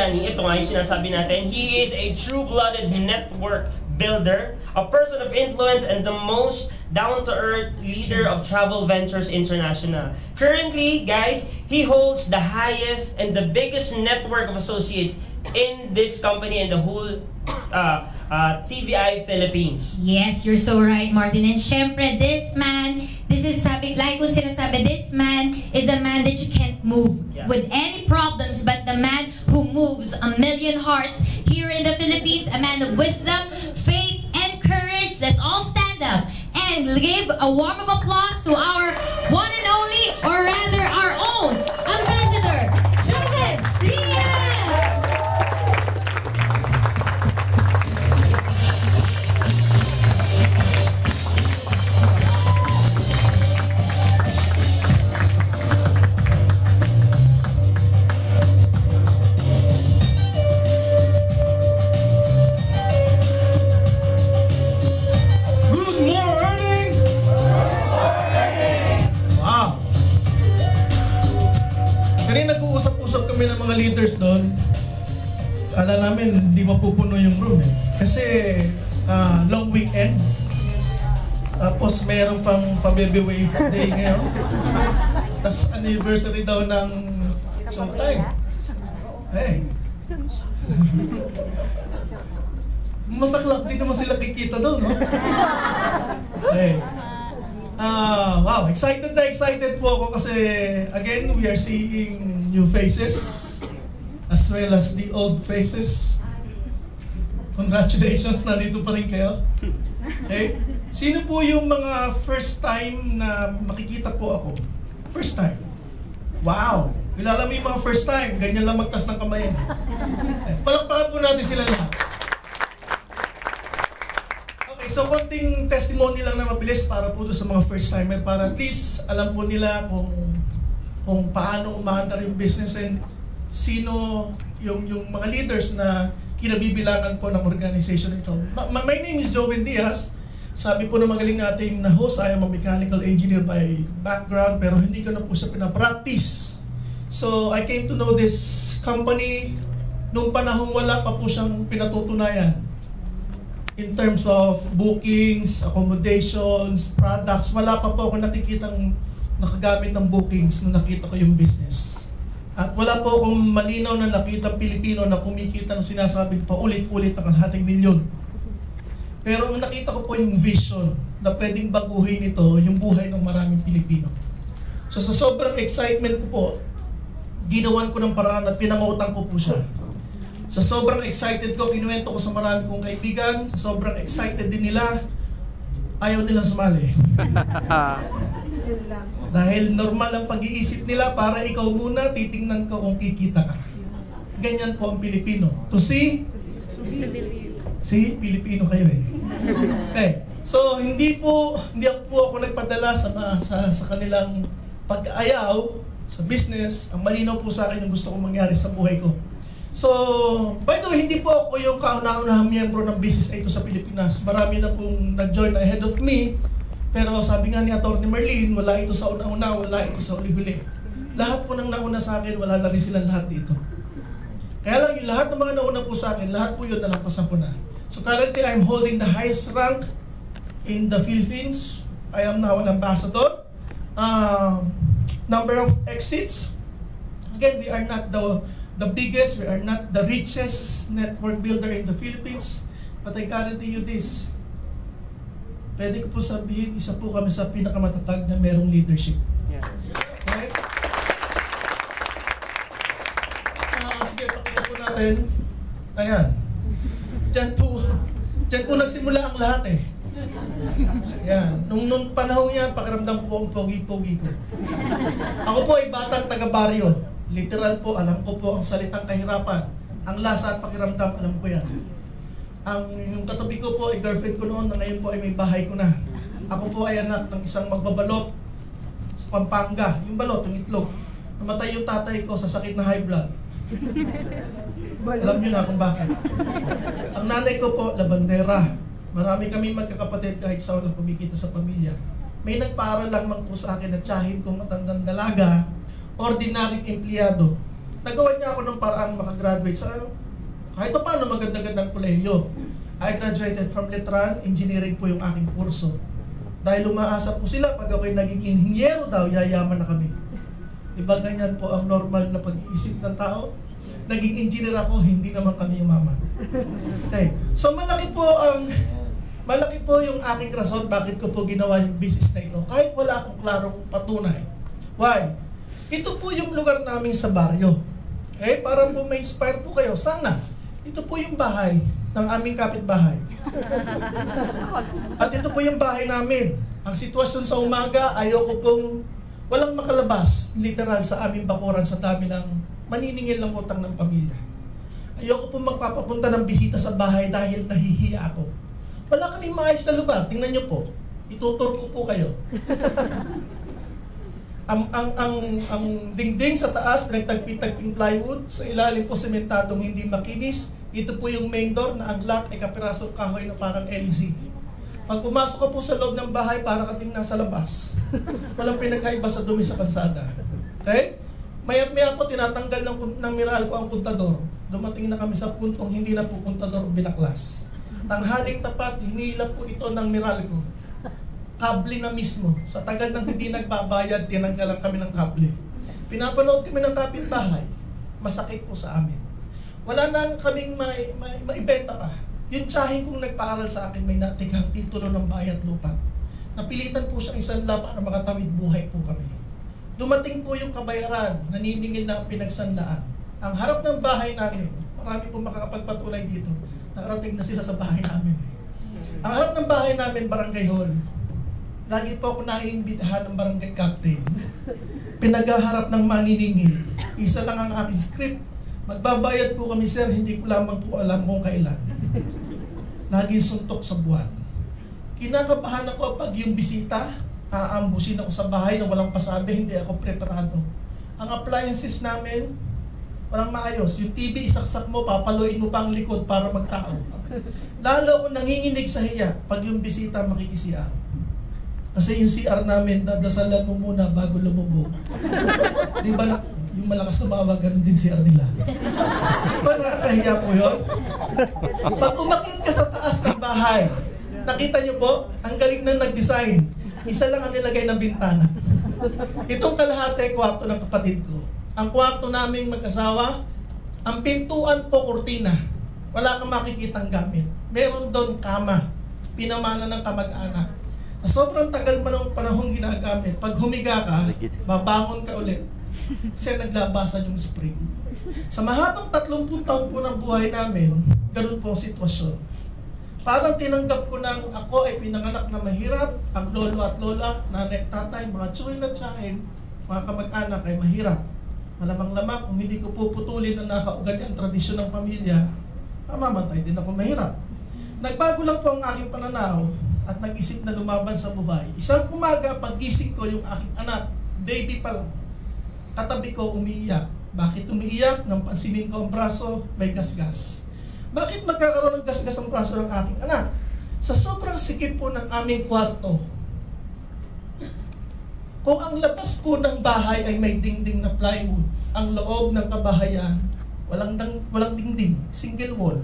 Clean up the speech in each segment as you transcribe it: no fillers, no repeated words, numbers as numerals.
Johnny, ito nga yung sinasabi natin, he is a true-blooded network builder, a person of influence, and the most down-to-earth leader of Travel Ventures International. Currently, guys, he holds the highest and the biggest network of associates in this company and the whole TVI Philippines. Yes, you're so right, Martin. And syempre, this man, like kung sinasabi, this man is a man that you can't move with any problems, but the man who moves a million hearts here in the Philippines, a man of wisdom, faith, and courage. Let's all stand up and give a warm of applause to our one and only, or rather our own, Ambassador, Joven Diaz! Nag-uusap-usap kami ng mga leaders doon. Akala namin hindi mapupuno yung room eh. Kasi long weekend. Tapos meron pang pa-baby wave day ngayon. Tapos anniversary daw ng Showtime. Hey. Masaklap, di naman sila kikita doon, no? Hey. Wow, excited po ako kasi again, we are seeing new faces as well as the old faces. Congratulations, nandito pa rin kayo. Okay? Sino po yung mga first time na makikita po ako? First time. Wow! Kilala mo yung mga first time, ganyan lang magtas ng kamay. Palakpakan po natin sila lahat. So, konting testimony lang na mabilis para po sa mga first timer, para at least alam po nila kung paano umaandar yung business and sino yung mga leaders na kinabibilangan po ng organization ito. My name is Joven Diaz. Sabi po na magaling nating na host, I am a mechanical engineer by background, pero hindi ko na po siya pinapractice. So, I came to know this company nung panahong wala pa po siyang pinatutunayan. In terms of bookings, accommodations, products, wala pa po ako nakikitang nakagamit ng bookings nung nakita ko yung business. At wala po akong malinaw na nakitang Pilipino na kumikita ng sinasabing paulit-ulit ang hating milyon. Pero ang nakita ko po yung vision na pwedeng baguhin ito yung buhay ng maraming Pilipino. So sa sobrang excitement ko po, ginawan ko ng paraan at pinangutang ko po siya. Sa sobrang excited ko, kinuwento ko sa marami kong kaibigan. Sa sobrang excited din nila, ayaw nilang sumali. Dahil normal ang pag-iisip nila, para ikaw muna, titingnan ko kung kikita ka. Ganyan po ang Pilipino. To see? To believe. See? Pilipino kayo eh. Okay. So, hindi po ako nagpadala sa kanilang pag-ayaw sa business. Ang malinaw po sa akin yung gusto kong mangyari sa buhay ko. So, by the way, hindi po ako yung kauna-unahang miyembro ng business ito sa Pilipinas. Marami na pong nag-join ahead of me. Pero sabi nga ni Atty. Merlin, wala ito sa una-una, wala ito sa uli-huli. Lahat po ng nauna sa akin, wala na rin silang lahat dito. Kaya lang yung lahat ng mga nauna po sa akin, lahat po yun nalampasan ko na. So currently, I'm holding the highest rank in the Philippines. I am now an ambassador. Number of exits. Again, we are not the biggest, we are not the richest network builder in the Philippines, but I guarantee you this, pwede ko po sabihin, isa po kami sa pinakamatatag na merong leadership. Yes. Okay? Sige, pakita po natin. Ayan. Diyan po nagsimula ang lahat eh. Ayan. Nung panahon yan, pakiramdam po ang pogi-pogi ko. Ako po ay batang taga-baryo. Literal po, alam ko po ang salitang kahirapan. Ang lasa at pakiramdam, alam ko yan. Yung katabi ko po ay girlfriend ko noon, na ngayon po ay may bahay ko na. Ako po ay anak ng isang magbabalot sa Pampanga. Yung balot, yung itlog. Namatay yung tatay ko sa sakit na high blood. Alam nyo na kung bakit. Ang nanay ko po, labandera. Marami kami magkakapatid kahit sa walang kumikita sa pamilya. May nagpaaral lang po sa akin na tiyahin kong matandang dalaga, ordinaryong empleyado. Nagawa niya ako ng paraang makagraduate sa kahit pa paano maganda-gandang kolehiyo. I graduated from Letran, engineering po yung aking kurso. Dahil umaasa po sila, pag ako'y naging inhinyero daw, yayaman na kami. Diba ganyan po ang normal na pag-iisip ng tao? Naging engineer ako, hindi naman kami yumaman. Okay. So malaki po yung aking rason bakit ko po ginawa yung business na ito. Kahit wala akong klarong patunay. Why? Ito po yung lugar namin sa baryo. Okay? Para po may inspire po kayo. Sana, ito po yung bahay ng aming kapitbahay. At ito po yung bahay namin. Ang sitwasyon sa umaga, ayoko pong walang makalabas, literal, sa aming bakuran sa dami ng maniningil ng utang ng pamilya. Ayoko pong magpapapunta ng bisita sa bahay dahil nahihiya ako. Wala kaming maayos na lugar. Tingnan nyo po. Itutur ko po kayo. Ang dingding sa taas, pinagtagpi-tagping plywood. Sa ilalim po sementadong hindi makinis. Ito po yung main door na ang lock ay kapirasong kahoy na parang LZ. Pag pumasok ko po sa loob ng bahay, para kating nasa labas. Walang pinagkaiba sa dumi sa kalsada. Okay? Maya-maya po tinatanggal ng Meralco ang puntador. Dumating na kami sa puntong hindi na po puntador binaklas. Tanghaling tapat, hinila po ito ng Meralco. Kable na mismo. Sa tagal ng hindi nagbabayad, tinanggalan kami ng kable. Pinapanood kami ng kapitbahay. Masakit po sa amin. Wala na kaming maibenta pa. Yung tsahin kong nagpaaral sa akin, may natikang titulo ng bayat lupa. Napilitan po siyang isanla para makatawid buhay po kami. Dumating po yung kabayaran, naniningil na ang pinagsanlaan. Ang harap ng bahay namin, marami po makakapagpatunay dito. Nakarating na sila sa bahay namin. Ang harap ng bahay namin, barangay hall. Lagi po ako naiimbitahan ng barangay captain. Pinaghaharap ng maniningil. Isa lang ang aking script. Magbabayad po kami, sir, hindi ko lamang po alam kung kailan. Laging suntok sa buwan. Kinakabahan ako pag yung bisita, aambusin ako sa bahay na walang pasabi, hindi ako preparado. Ang appliances namin, walang maayos. Yung TV, isaksak mo, papaluin mo pang likod para magtao. Lalo ako nanginginig sa hiya pag yung bisita makikisiya. Kasi yung CR namin, dadasalan mo muna bago lumubog. Di ba na? Yung malakas tumawag, ganun din CR nila. Diba nakakahiya po yun? Pag umakit ka sa taas ng bahay, nakita nyo po, ang galing na nag-design. Isa lang ang nilagay ng bintana. Itong kalahati, kwarto ng kapatid ko. Ang kwarto naming mag-asawa, ang pintuan po, kurtina. Wala kang makikitang gamit. Meron doon kama, pinamana ng kamag-anak. Sobrang tagal man ang panahong ginagamit. Pag humiga ka, babangon ka ulit. Kasi naglabasan yung spring. Sa mahabang 30 taon po ng buhay namin, ganun po ang sitwasyon. Parang tinanggap ko nang ako ay pinanganak na mahirap, ang lolo at lola, nanay at tatay, mga tsuhin at tsahin, mga kamag-anak ay mahirap. Malamang-lamang kung hindi ko puputulin ang nakaugali ang tradisyon ng pamilya, mamamatay din ako mahirap. Nagbago lang po ang aking pananaw at nag-isip na lumaban sa buhay. Isang umaga, pag-gising ko yung aking anak, baby pa lang. Katabi ko, umiiyak. Bakit umiiyak? Nang pansinin ko ang braso, may gasgas. Bakit magkakaroon ng gasgas ang braso ng aking anak? Sa sobrang sikip po ng aming kwarto, kung ang labas po ng bahay ay may dingding na plywood, ang loob ng kabahayan, walang dingding, single wall.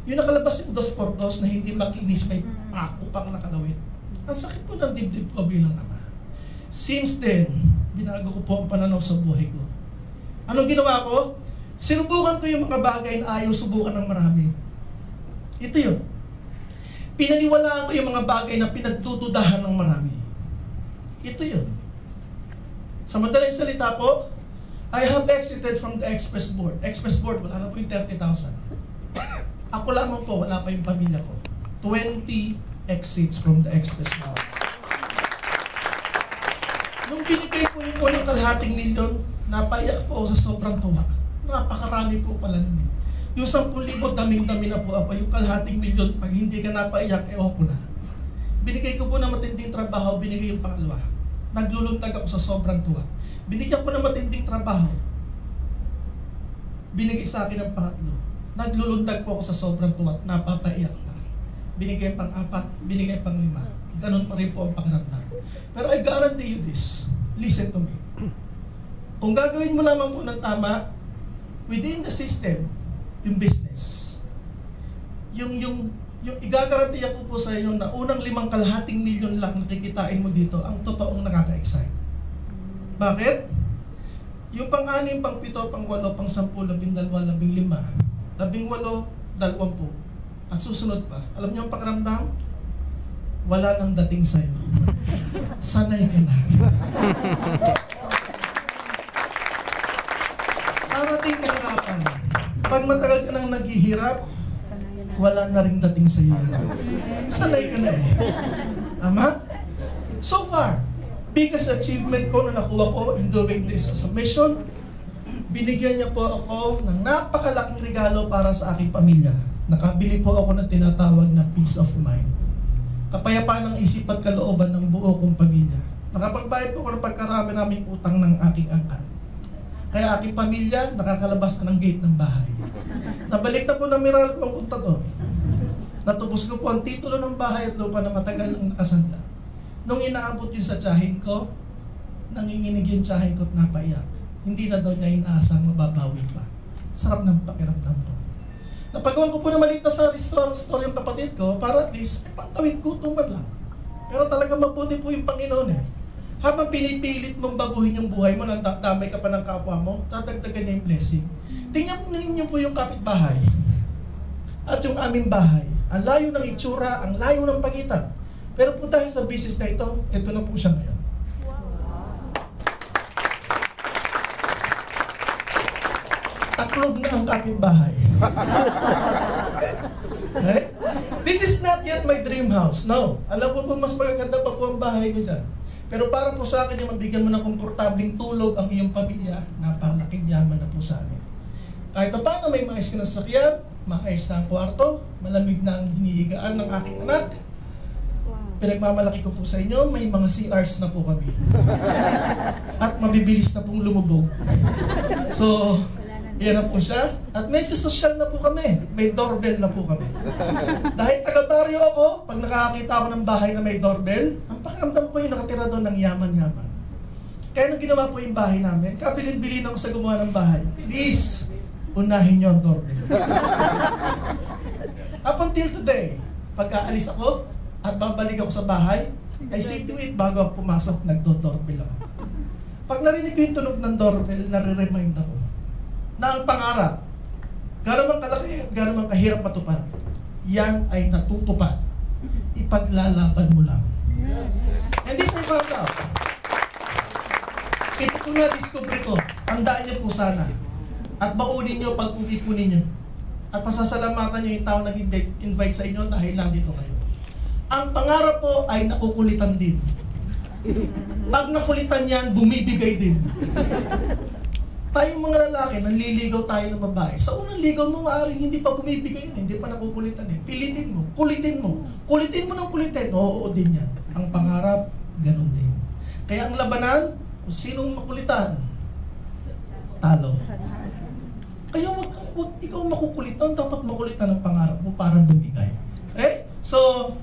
Yung nakalabas yung 2x2 na hindi makinis, may pako pang nakalawit. Ang sakit po ng dibdib ko bilang ama. Since then, binago ko po ang pananaw sa buhay ko. Anong ginawa ko? Sinubukan ko yung mga bagay na ayaw subukan ng marami. Ito yun. Pinaniwalaan ko yung mga bagay na pinagdududahan ng marami. Ito yun. Sa madaling salita po, I have exited from the Express Board. Express Board, wala na po yung 30,000. Ako lamang po, wala pa yung pamilya ko. 20 exits from the Express Board. Nung binigay ko yung unang kalahating milyon, napaiyak po ako sa sobrang tuwa. Napakarami po pala nun. Yung 10,000, daming-dami na po ako. Yung kalahating milyon, pag hindi ka napaiyak, ewan ko na. Binigay ko po na matinding trabaho, binigay yung pangalawa. Nagluluntag ako sa sobrang tuwa. Binigyan ko na matinding trabaho. Binigay sa akin ang pangatlo. Nagluluntag po ako sa sobrang tuwa, napapaiyak pa. Binigay pang-4, binigay pang-5. Ganun pa rin po ang pakiramdam. Pero I guarantee you this. Listen to me. Kung gagawin mo lamang po ng tama, within the system, yung business, yung igagarantiya ko po sa inyo na unang 5,250,000 lang nakikitain mo dito ang totoong nakaka-excite. Bakit? Yung pang-6, pang-7, pang-8, pang-10, 12, 15, 18, 20, at susunod pa. Alam niyo ang pakiramdam? Wala nang dating sa'yo. Sanay ka na. Parating kahirapan. Pag matagal ka nang naghihirap, wala na rin dating sa'yo. Sanay ka na eh. Tama? So far, biggest achievement ko na nakuha ko in doing this as a mission, binigyan niya po ako ng napakalaking regalo para sa aking pamilya. Nakabili po ako ng tinatawag na peace of mind. Kapayapaan ng isip at kalooban ng buo kong pamilya. Nakapagbayad po ako ng pagkarami naming utang ng aking angkan. Kaya aking pamilya nakakalabas na ng gate ng bahay. Nabalik na po ng miral ko ang kontador. Natubos ko po ang titulo ng bahay at lupa na matagal ang nakasanla. Nung inaabot yun sa tiyahin ko, nanginginig yung tiyahin ko at napaiyak. Hindi na daw niya inaasang mababawi pa. Sarap ng pakiramdam ko. Napagawan ko po na maliit na sa store yung kapatid ko para at least pantawid ko tuman lang. Pero talaga mabuti po yung Panginoon eh. Habang pinipilit mong baguhin yung buhay mo, nang damay ka pa ng kapwa mo, tatagdagan niya yung blessing. Tingnan po ninyo po yung kapitbahay at yung aming bahay. Ang layo ng itsura, ang layo ng pagitan. Pero po dahil sa business na ito na po siya ngayon. Taklog na ang kapitbahay. Okay? This is not yet my dream house. No. Alam ko mas magaganda pa po ang bahay niyo dyan. Pero para po sa akin yung mabigyan mo ng komportabling tulog ang iyong pamilya, napakalaking yaman na po sa amin. Kahit pa paano may maayos ka na sasakyan, maayos na ang kwarto, malamig na ang hinihigaan ng aking anak, pinagmamalaki ko po sa inyo, may mga CRs na po kami. At mabibilis na pong lumubog. So, yan na po siya. At medyo social na po kami. May doorbell na po kami. Dahil taga-baryo ako, pag nakakita ako ng bahay na may doorbell, ang pakiramdam ko yung nakatira doon ng yaman-yaman. Kaya nung ginawa po yung bahay namin, kabilin-bilin ako sa gumawa ng bahay. Please, unahin niyo ang doorbell. Up until today, pagka-alis ako, at babalik ako sa bahay, I see to it bago ako pumasok, nagdo-doorbell ako. Pag narinig ko yung tunog ng doorbell, nare-remind ako na ang pangarap, gano'n mang kalaki at gano'n mang kahirap matupad, yan ay natutupad. Ipaglalaban mo lang. And this I found out. Ito ko na-discover ko, tandaan niyo po sana, at baunin niyo pag uwi po ninyo. At pasasalamatan niyo yung tao na invite sa inyo dahil nandito kayo. Ang pangarap po ay nakukulitan din. Pag nakulitan yan, bumibigay din. Tayong mga lalaki, nanliligaw tayo ng babae. Sa unang ligaw mo, maaaring hindi pa bumibigay yun, hindi pa nakukulitan eh. Pilitin mo, kulitin mo. Kulitin mo ng kulitin, oo din yan. Ang pangarap, ganun din. Kaya ang labanan, kung sinong makulitan, talo. Kaya wag ikaw makukulitan, dapat makulitan ang pangarap mo para bumigay. Okay? So,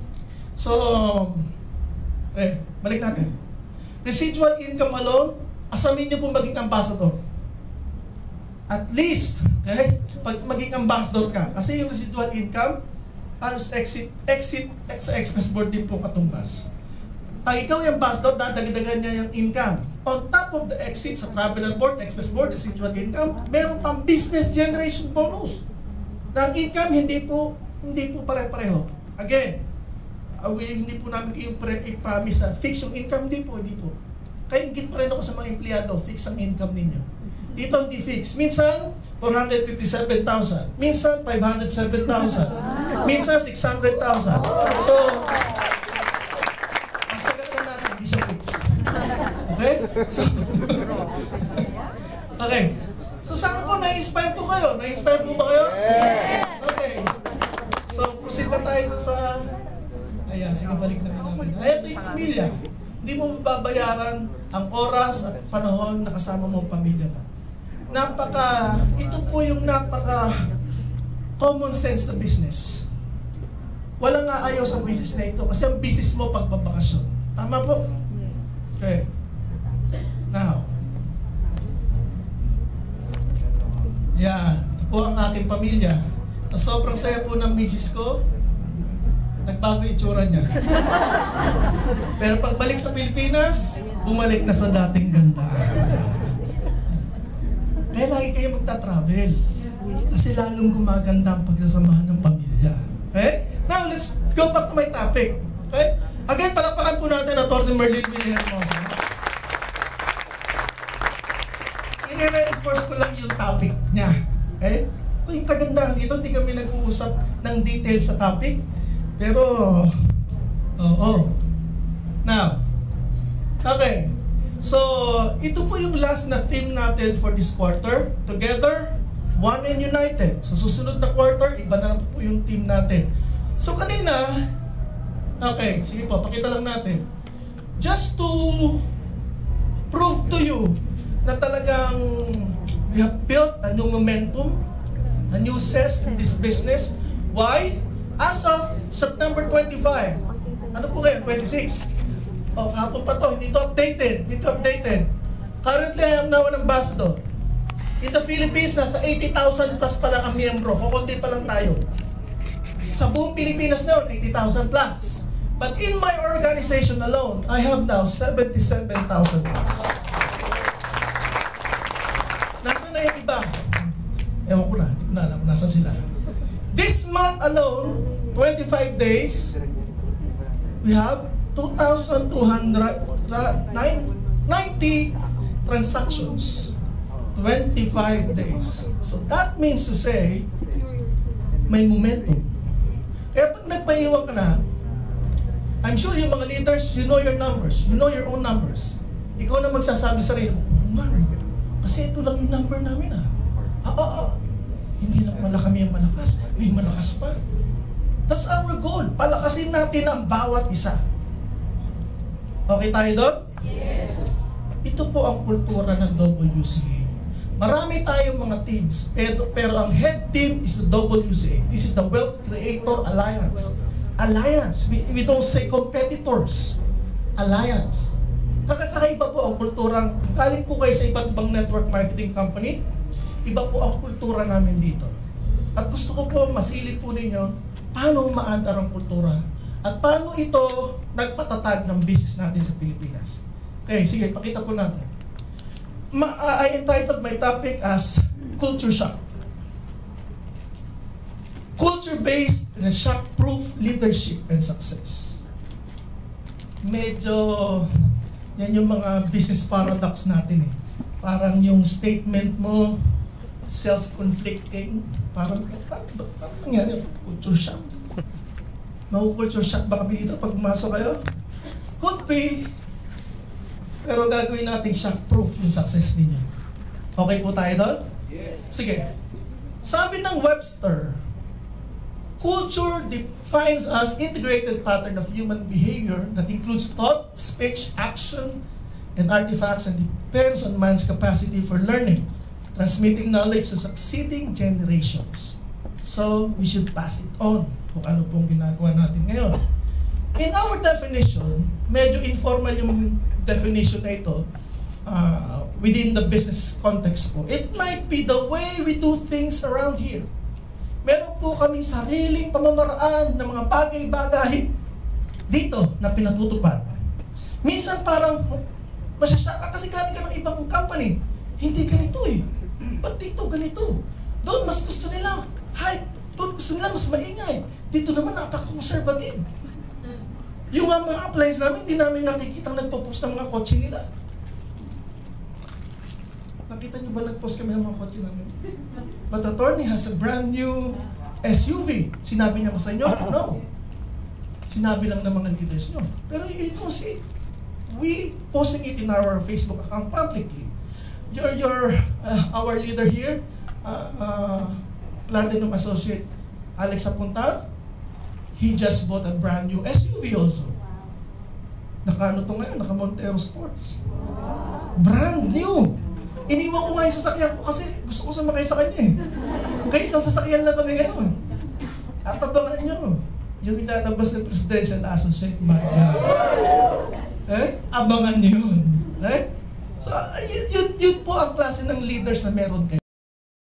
balik natin. Residual income alone, asamin niyo po maging ambassador. At least, okay, pag maging ambassador ka, kasi yung residual income, halos exit sa express board din po katumbas. Pag ikaw yung ambassador, dadagdagan niya yung income. On top of the exit sa traveler board, express board, residual income, meron pang business generation bonus. Na ang income, hindi po pare-pareho. Again, hindi po namin kayo i-promise na fix yung income, hindi po. Kaya ingit pa rin ako sa mga empleyado, fix ang income ninyo. Dito hindi fix. Minsan, 457,000. Minsan, 507,000. Minsan, 600,000. So, ang tagal na natin, hindi siya fix. Okay? Okay. So, sana po, na-inspire po kayo? Na-inspire po ba kayo? Okay. So, proceed na tayo sa... Ayan, sige, balik na natin. Ayan, ito yung pamilya. Hindi mo babayaran ang oras at panahon na kasama mo ang pamilya mo. Ito po yung common sense na business. Walang nga ayaw sa business na ito kasi ang business mo pagbabakasyon. Tama po? Okay. Now, Yan. Ito po ang aking pamilya. Sobrang saya po ng misis ko. Nagbago yung itsura niya. Pero pagbalik sa Pilipinas, bumalik na sa dating ganda. Kaya lagi kayo magta-travel. Kasi lalong gumaganda ang pagsasamahan ng pamilya. Okay? Now, let's go back to my topic. Okay? Again, palakpakan po natin ang Atty. Merlin Villahermosa. I-reinforce ko lang yung topic niya. Okay? Ito yung kagandahan dito. Hindi kami nag-uusap ng details sa topic. Pero, Now, okay. So, ito po yung last na theme natin for this quarter. Together, one and united. So, susunod na quarter, iba na po yung team natin. So, kanina, okay, sige po, pakita lang natin. Just to prove to you na talagang we have built a new momentum, a new zest in this business. Why? As of September 25, ano po ngayon? 26. O, hapon pa to, hindi to updated. Currently, I am now an ambassador. In the Philippines, nasa 80,000 plus pa lang ang miyembro. Kukunti pa lang tayo. Sa buong Pilipinas na 80,000 plus. But in my organization alone, I have now 77,000 plus. Nasaan na yung iba? Ewan ko na, hindi ko na alam, nasa sila. This month alone, 25 days, we have 2,290 transactions. 25 days. So that means to say, may momentum. Kaya pag nagpaiwan ka na, I'm sure yung mga leaders, you know your numbers. You know your own numbers. Ikaw na magsasabi sa sarili mo, man, kasi ito lang yung number namin Hindi lang pala kami ang malakas. May malakas pa. That's our goal. Palakasin natin ang bawat isa. Okay tayo doon? Yes. Ito po ang kultura ng WCA. Marami tayong mga teams, pero ang head team is the WCA. This is the Wealth Creator Alliance. Alliance. We don't say competitors. Alliance. Kakaiba po ang kulturang, galing po kayo sa iba't ibang network marketing company, iba po ang kultura namin dito. At gusto ko po masilip po ninyo paano umaandar ang kultura at paano ito nagpatatag ng business natin sa Pilipinas. Okay, sige, pakita po natin. I entitled my topic as Culture Shock. Culture-based and shock-proof leadership and success. Medyo, yan yung mga business paradox natin eh. Parang yung statement mo, self-conflicting, parang nangyari, culture shock. Culture shock ba kami dito pag pumasok kayo? Could be. Pero gagawin natin shock-proof yung success ninyo. Okay po tayo doon? Yes. Sige. Sabi ng Webster, culture defines as integrated pattern of human behavior that includes thought, speech, action, and artifacts and depends on man's capacity for learning, transmitting knowledge to succeeding generations. So, we should pass it on kung ano pong ginagawa natin ngayon. In our definition, medyo informal yung definition na ito within the business context po. It might be the way we do things around here. Meron po kaming sariling pamamaraan ng mga bagay-bagay dito na pinatutupad. Minsan parang masyasaka kasi galing ka ng ibang company. Hindi ganito eh. Ba't dito ganito? Doon mas gusto nila hype. Doon gusto nila mas maingay. Dito naman napaka-conservative. Yung mga appliance namin, hindi namin nakikita nagpo-post ng mga kotse nila. Nakita niyo ba nag-post kami ng mga kotse namin? But attorney has a brand new SUV. Sinabi niya ba sa inyo? No. Sinabi lang ng mga leaders nyo. Pero you don't see it. We posting it in our Facebook account publicly. Our leader here, Platinum Associate Alex Apuntal, he just bought a brand new SUV also. Naka-ano to ngayon? Naka-Montero Sports. Brand new! Iniwan ko nga yung sasakyan ko kasi gusto ko sumakay sa kanya eh. Kaya isang sasakyan lang kami ngayon. At abangan nyo, yung itatapos ng Presidential Associate Maria. Abangan nyo yun. So, yun po ang klase ng leaders na meron kayo.